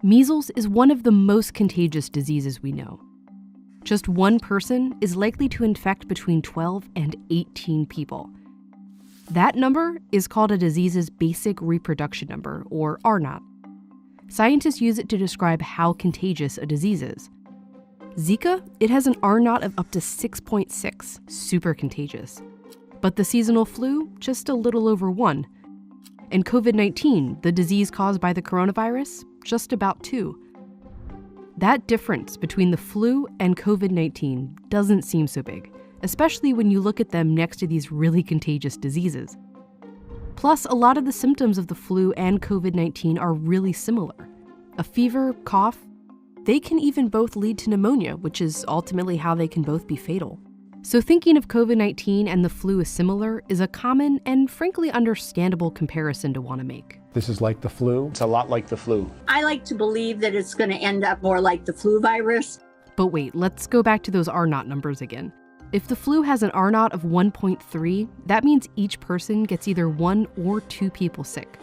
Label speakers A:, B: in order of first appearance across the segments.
A: Measles is one of the most contagious diseases we know. Just one person is likely to infect between 12 and 18 people. That number is called a disease's basic reproduction number, or R0. Scientists use it to describe how contagious a disease is. Zika, it has an R0 of up to 6.6, super contagious. But the seasonal flu, just a little over 1. And COVID-19, the disease caused by the coronavirus, just about 2. That difference between the flu and COVID-19 doesn't seem so big, especially when you look at them next to these really contagious diseases. Plus, a lot of the symptoms of the flu and COVID-19 are really similar. A fever, cough, they can even both lead to pneumonia, which is ultimately how they can both be fatal. So thinking of COVID-19 and the flu as similar is a common and frankly understandable comparison to want to make.
B: This is like the flu?
C: It's a lot like the flu.
D: I like to believe that it's going to end up more like the flu virus.
A: But wait, let's go back to those R0 numbers again. If the flu has an R0 of 1.3, that means each person gets either 1 or 2 people sick.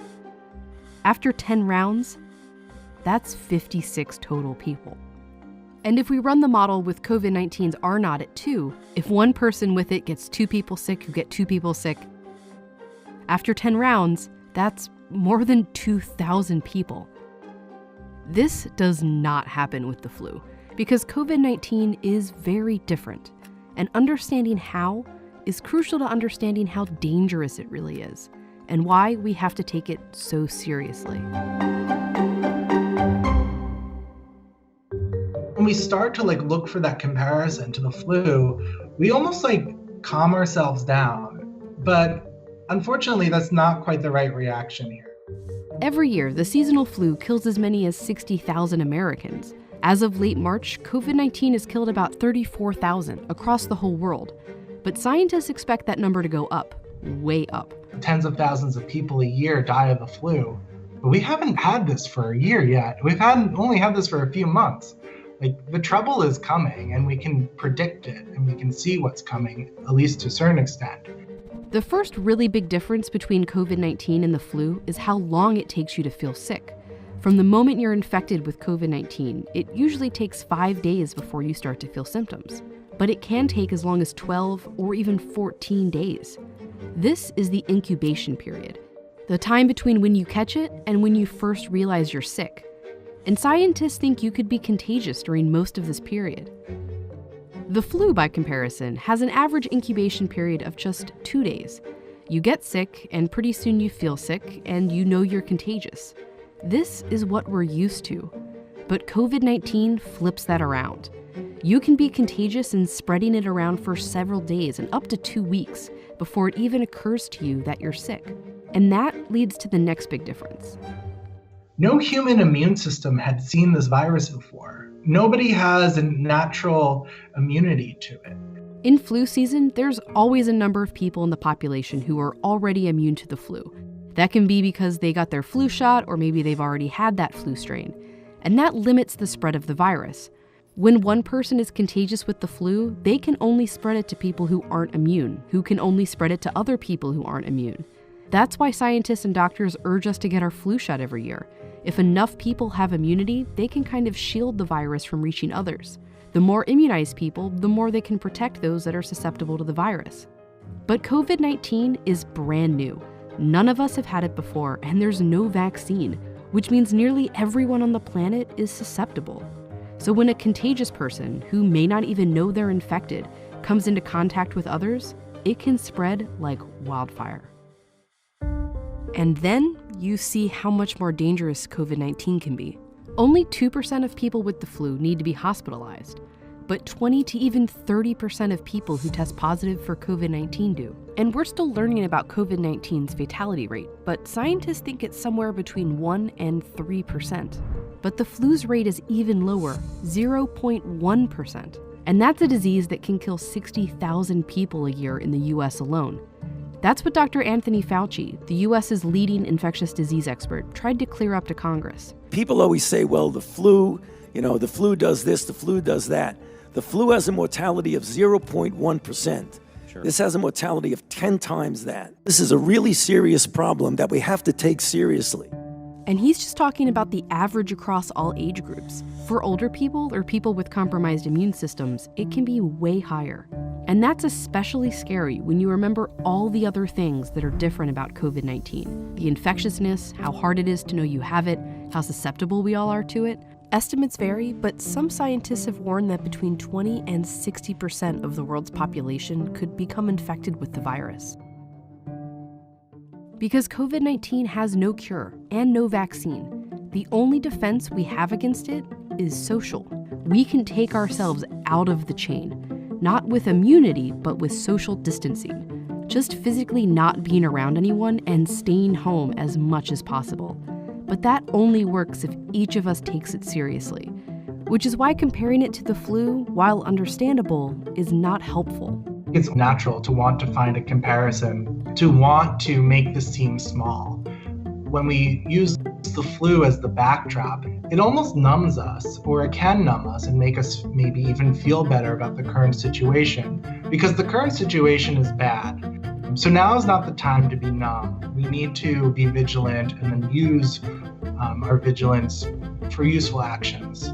A: After 10 rounds, that's 56 total people. And if we run the model with COVID-19's R0 at 2, if one person with it gets 2 people sick who get 2 people sick, after 10 rounds, that's more than 2,000 people. This does not happen with the flu, because COVID-19 is very different, and understanding how is crucial to understanding how dangerous it really is, and why we have to take it so seriously.
E: When we start to look for that comparison to the flu, we almost calm ourselves down. But unfortunately, that's not quite the right reaction here.
A: Every year, the seasonal flu kills as many as 60,000 Americans. As of late March, COVID-19 has killed about 34,000 across the whole world. But scientists expect that number to go up, way up.
E: Tens of thousands of people a year die of the flu. But we haven't had this for a year yet. We've only had this for a few months. The trouble is coming, and we can predict it, and we can see what's coming, at least to a certain extent.
A: The first really big difference between COVID-19 and the flu is how long it takes you to feel sick. From the moment you're infected with COVID-19, it usually takes 5 days before you start to feel symptoms. But it can take as long as 12 or even 14 days. This is the incubation period, the time between when you catch it and when you first realize you're sick. And scientists think you could be contagious during most of this period. The flu, by comparison, has an average incubation period of just 2 days. You get sick, and pretty soon you feel sick, and you know you're contagious. This is what we're used to. But COVID-19 flips that around. You can be contagious and spreading it around for several days and up to 2 weeks before it even occurs to you that you're sick. And that leads to the next big difference.
E: No human immune system had seen this virus before. Nobody has a natural immunity to it.
A: In flu season, there's always a number of people in the population who are already immune to the flu. That can be because they got their flu shot, or maybe they've already had that flu strain. And that limits the spread of the virus. When one person is contagious with the flu, they can only spread it to people who aren't immune, who can only spread it to other people who aren't immune. That's why scientists and doctors urge us to get our flu shot every year. If enough people have immunity, they can kind of shield the virus from reaching others. The more immunized people, the more they can protect those that are susceptible to the virus. But COVID-19 is brand new. None of us have had it before, and there's no vaccine, which means nearly everyone on the planet is susceptible. So when a contagious person, who may not even know they're infected, comes into contact with others, it can spread like wildfire. And then you see how much more dangerous COVID-19 can be. Only 2% of people with the flu need to be hospitalized, but 20 to even 30% of people who test positive for COVID-19 do. And we're still learning about COVID-19's fatality rate, but scientists think it's somewhere between 1 and 3%. But the flu's rate is even lower, 0.1%. And that's a disease that can kill 60,000 people a year in the US alone. That's what Dr. Anthony Fauci, the US's leading infectious disease expert, tried to clear up to Congress.
F: People always say, well, the flu does this, the flu does that. The flu has a mortality of 0.1%. Sure. This has a mortality of 10 times that. This is a really serious problem that we have to take seriously.
A: And he's just talking about the average across all age groups. For older people or people with compromised immune systems, it can be way higher. And that's especially scary when you remember all the other things that are different about COVID-19. The infectiousness, how hard it is to know you have it, how susceptible we all are to it. Estimates vary, but some scientists have warned that between 20 and 60% of the world's population could become infected with the virus. Because COVID-19 has no cure and no vaccine, the only defense we have against it is social. We can take ourselves out of the chain, not with immunity, but with social distancing. Just physically not being around anyone and staying home as much as possible. But that only works if each of us takes it seriously, which is why comparing it to the flu, while understandable, is not helpful.
E: It's natural to want to find a comparison, to want to make this seem small. When we use the flu as the backdrop, it almost numbs us, or it can numb us and make us maybe even feel better about the current situation, because the current situation is bad. So now is not the time to be numb. We need to be vigilant and then use our vigilance for useful actions.